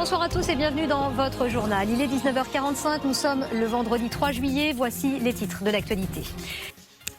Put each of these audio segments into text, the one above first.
Bonsoir à tous et bienvenue dans votre journal. Il est 19h45, nous sommes le vendredi 3 juillet. Voici les titres de l'actualité.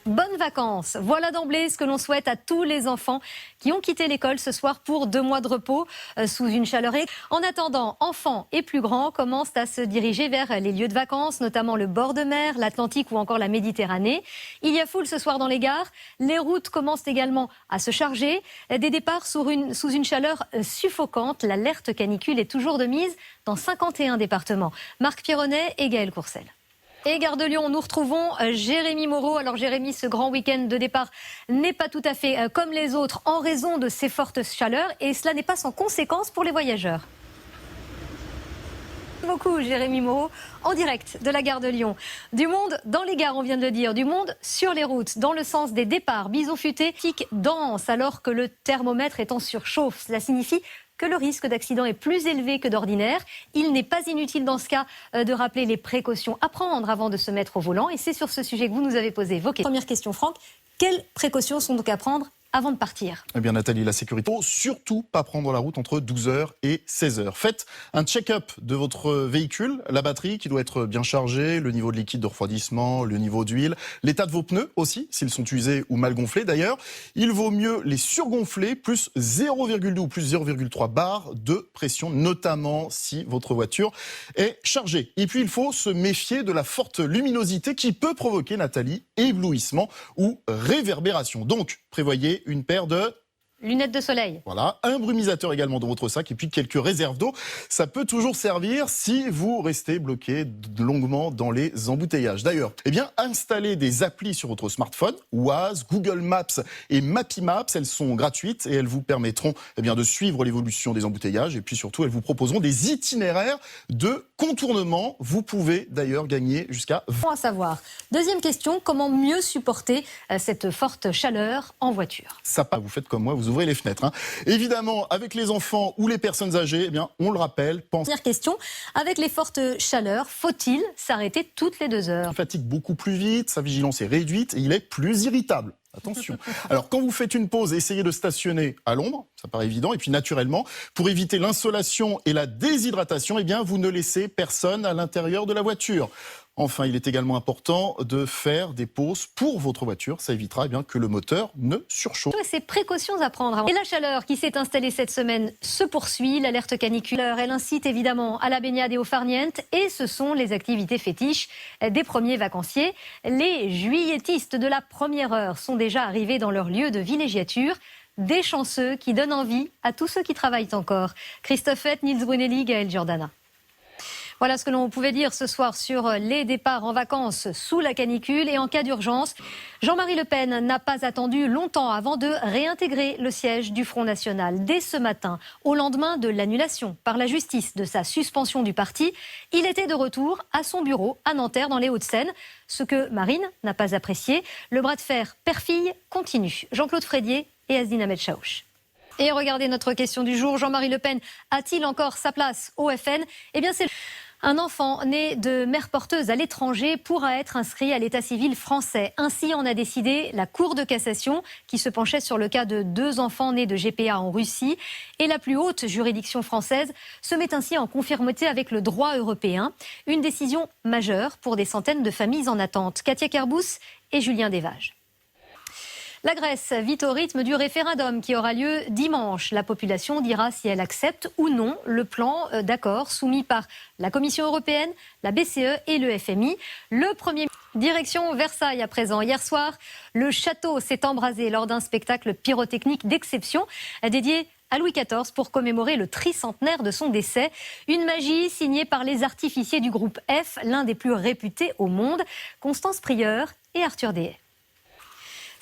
Bonnes vacances, voilà d'emblée ce que l'on souhaite à tous les enfants qui ont quitté l'école ce soir pour 2 mois de repos sous une chaleur. En attendant, enfants et plus grands commencent à se diriger vers les lieux de vacances, notamment le bord de mer, l'Atlantique ou encore la Méditerranée. Il y a foule ce soir dans les gares. Les routes commencent également à se charger. Des départs sous une chaleur suffocante. L'alerte canicule est toujours de mise dans 51 départements. Marc Pironnet et Gaël Courcel. Et Gare de Lyon, nous retrouvons Jérémy Moreau. Alors Jérémy, ce grand week-end de départ n'est pas tout à fait comme les autres en raison de ces fortes chaleurs et cela n'est pas sans conséquence pour les voyageurs. Merci beaucoup Jérémy Moreau, en direct de la Gare de Lyon. Du monde dans les gares, on vient de le dire, du monde sur les routes, dans le sens des départs. Bison futé, pic dense alors que le thermomètre est en surchauffe. Cela signifie que le risque d'accident est plus élevé que d'ordinaire. Il n'est pas inutile dans ce cas de rappeler les précautions à prendre avant de se mettre au volant. Et c'est sur ce sujet que vous nous avez posé vos questions. Première question, Franck. Quelles précautions sont donc à prendre avant de partir? Eh bien Nathalie, la sécurité. Il ne faut surtout pas prendre la route entre 12h et 16h. Faites un check-up de votre véhicule, la batterie qui doit être bien chargée, le niveau de liquide de refroidissement, le niveau d'huile, l'état de vos pneus aussi, s'ils sont usés ou mal gonflés. D'ailleurs, il vaut mieux les surgonfler, plus 0,2 ou plus 0,3 bar de pression, notamment si votre voiture est chargée. Et puis il faut se méfier de la forte luminosité qui peut provoquer, Nathalie, éblouissement ou réverbération. Donc, prévoyez une paire de lunettes de soleil. Voilà, un brumisateur également dans votre sac et puis quelques réserves d'eau. Ça peut toujours servir si vous restez bloqué longuement dans les embouteillages. D'ailleurs, installez des applis sur votre smartphone, Waze, Google Maps et Mapimaps. Elles sont gratuites et elles vous permettront de suivre l'évolution des embouteillages et puis surtout elles vous proposeront des itinéraires de contournement. Vous pouvez d'ailleurs gagner jusqu'à 20. Bon à savoir. Deuxième question, comment mieux supporter cette forte chaleur en voiture? Ça, vous faites comme moi, vous ouvrez les fenêtres. Évidemment, avec les enfants ou les personnes âgées, on le rappelle, Dernière question, avec les fortes chaleurs, faut-il s'arrêter toutes les 2 heures? Il fatigue beaucoup plus vite, sa vigilance est réduite et il est plus irritable. Attention. Alors, quand vous faites une pause, essayez de stationner à l'ombre, ça paraît évident. Et puis, naturellement, pour éviter l'insolation et la déshydratation, vous ne laissez personne à l'intérieur de la voiture. Enfin, il est également important de faire des pauses pour votre voiture. Ça évitera que le moteur ne surchauffe. Ces précautions à prendre. Et la chaleur qui s'est installée cette semaine se poursuit. L'alerte canicule, elle incite évidemment à la baignade et au farniente. Et ce sont les activités fétiches des premiers vacanciers. Les juilletistes de la première heure sont déjà arrivés dans leur lieu de villégiature. Des chanceux qui donnent envie à tous ceux qui travaillent encore. Christophe Fett, Nils Brunelli, Gaël Giordana. Voilà ce que l'on pouvait dire ce soir sur les départs en vacances sous la canicule. Et en cas d'urgence, Jean-Marie Le Pen n'a pas attendu longtemps avant de réintégrer le siège du Front National. Dès ce matin, au lendemain de l'annulation par la justice de sa suspension du parti, il était de retour à son bureau à Nanterre dans les Hauts-de-Seine. Ce que Marine n'a pas apprécié, le bras de fer père-fille continue. Jean-Claude Frédier et Asdine Ahmed Chaouch. Et regardez notre question du jour. Jean-Marie Le Pen a-t-il encore sa place au FN? C'est un enfant né de mère porteuse à l'étranger pourra être inscrit à l'état civil français. Ainsi en a décidé la Cour de cassation qui se penchait sur le cas de 2 enfants nés de GPA en Russie. Et la plus haute juridiction française se met ainsi en conformité avec le droit européen. Une décision majeure pour des centaines de familles en attente. Katia Kerbous et Julien Desvages. La Grèce vit au rythme du référendum qui aura lieu dimanche. La population dira si elle accepte ou non le plan d'accord soumis par la Commission européenne, la BCE et le FMI. Le premier direction Versailles à présent. Hier soir, le château s'est embrasé lors d'un spectacle pyrotechnique d'exception dédié à Louis XIV pour commémorer le tricentenaire de son décès. Une magie signée par les artificiers du groupe F, l'un des plus réputés au monde, Constance Prieur et Arthur Dehaye.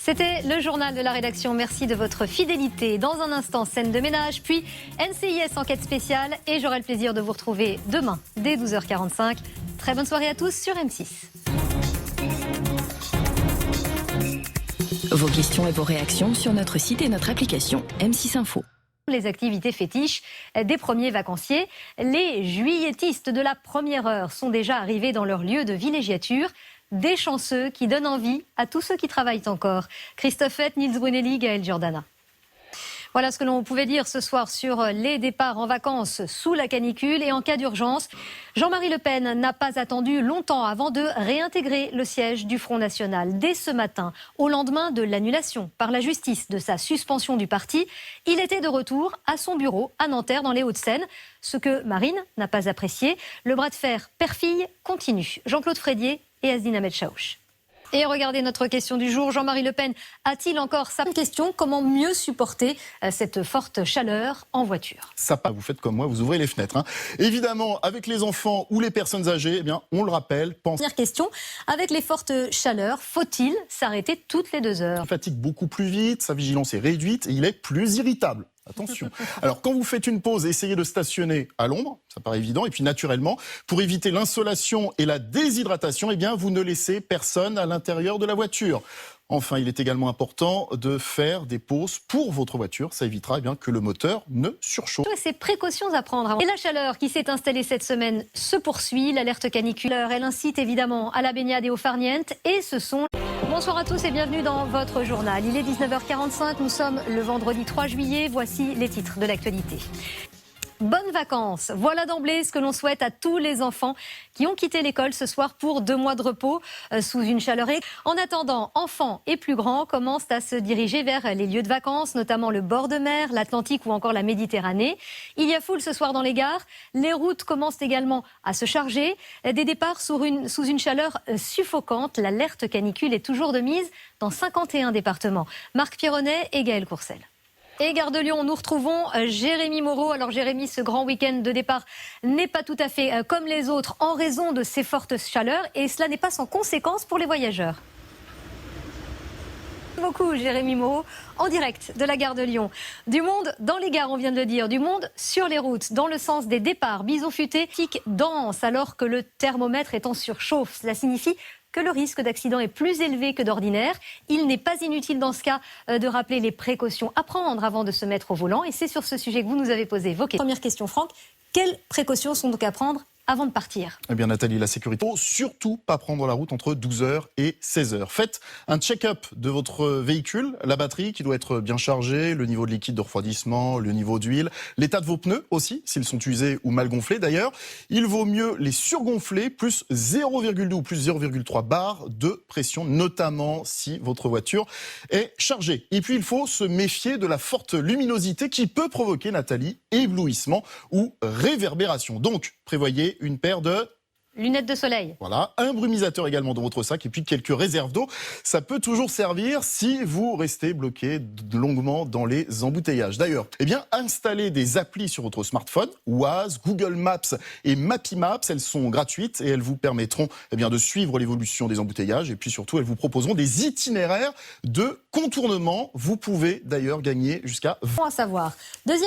C'était le journal de la rédaction. Merci de votre fidélité. Dans un instant, scène de ménage, puis NCIS enquête spéciale. Et j'aurai le plaisir de vous retrouver demain dès 12h45. Très bonne soirée à tous sur M6. Vos questions et vos réactions sur notre site et notre application M6 Info. Les activités fétiches des premiers vacanciers. Les juilletistes de la première heure sont déjà arrivés dans leur lieu de villégiature. Des chanceux qui donnent envie à tous ceux qui travaillent encore. Christophe Fett, Nils Brunelli, Gaël Giordana. Voilà ce que l'on pouvait dire ce soir sur les départs en vacances sous la canicule et en cas d'urgence. Jean-Marie Le Pen n'a pas attendu longtemps avant de réintégrer le siège du Front National. Dès ce matin, au lendemain de l'annulation par la justice de sa suspension du parti, il était de retour à son bureau à Nanterre dans les Hauts-de-Seine. Ce que Marine n'a pas apprécié, le bras de fer père-fille continue. Jean-Claude Frédier et Asdine Ahmed Chaouch. Et regardez notre question du jour. Jean-Marie Le Pen a-t-il encore sa question? Comment mieux supporter cette forte chaleur en voiture? Ça, vous faites comme moi, vous ouvrez les fenêtres. Évidemment, avec les enfants ou les personnes âgées, eh bien, on le rappelle, Première question, avec les fortes chaleurs, faut-il s'arrêter toutes les 2 heures? Il fatigue beaucoup plus vite, sa vigilance est réduite et il est plus irritable. Attention. Alors, quand vous faites une pause, essayez de stationner à l'ombre, ça paraît évident. Et puis, naturellement, pour éviter l'insolation et la déshydratation, eh bien, vous ne laissez personne à l'intérieur de la voiture. Enfin, il est également important de faire des pauses pour votre voiture. Ça évitera eh bien, que le moteur ne surchauffe. Ces précautions à prendre. Et la chaleur qui s'est installée cette semaine se poursuit. L'alerte caniculaire, elle incite évidemment à la baignade et au farniente. Et ce sont... Bonsoir à tous et bienvenue dans votre journal. Il est 19h45, nous sommes le vendredi 3 juillet. Voici les titres de l'actualité. Bonnes vacances. Voilà d'emblée ce que l'on souhaite à tous les enfants qui ont quitté l'école ce soir pour 2 mois de repos sous une chaleur. En attendant, enfants et plus grands commencent à se diriger vers les lieux de vacances, notamment le bord de mer, l'Atlantique ou encore la Méditerranée. Il y a foule ce soir dans les gares. Les routes commencent également à se charger. Des départs sous une chaleur suffocante. L'alerte canicule est toujours de mise dans 51 départements. Marc Pironnet et Gaël Courcel. Et Gare de Lyon, nous retrouvons Jérémy Moreau. Alors Jérémy, ce grand week-end de départ n'est pas tout à fait comme les autres en raison de ces fortes chaleurs et cela n'est pas sans conséquence pour les voyageurs. Merci beaucoup Jérémy Moreau, en direct de la Gare de Lyon. Du monde dans les gares, on vient de le dire, du monde sur les routes, dans le sens des départs. Bison futé, tic dense alors que le thermomètre est en surchauffe. Cela signifie que le risque d'accident est plus élevé que d'ordinaire. Il n'est pas inutile dans ce cas de rappeler les précautions à prendre avant de se mettre au volant. Et c'est sur ce sujet que vous nous avez posé vos questions. Première question, Franck. Quelles précautions sont donc à prendre avant de partir? Eh bien Nathalie, la sécurité. Il ne faut surtout pas prendre la route entre 12h et 16h. Faites un check-up de votre véhicule, la batterie qui doit être bien chargée, le niveau de liquide de refroidissement, le niveau d'huile, l'état de vos pneus aussi, s'ils sont usés ou mal gonflés. D'ailleurs, il vaut mieux les surgonfler, plus 0,2 ou plus 0,3 bar de pression, notamment si votre voiture est chargée. Et puis il faut se méfier de la forte luminosité qui peut provoquer, Nathalie, éblouissement ou réverbération. Donc, prévoyez une paire de lunettes de soleil. Voilà, un brumisateur également dans votre sac et puis quelques réserves d'eau. Ça peut toujours servir si vous restez bloqué longuement dans les embouteillages. D'ailleurs, eh bien, installez des applis sur votre smartphone, Waze, Google Maps et Mapimaps. Elles sont gratuites et elles vous permettront eh bien, de suivre l'évolution des embouteillages et puis surtout, elles vous proposeront des itinéraires de contournement. Vous pouvez d'ailleurs gagner jusqu'à... Bon à savoir. Deuxième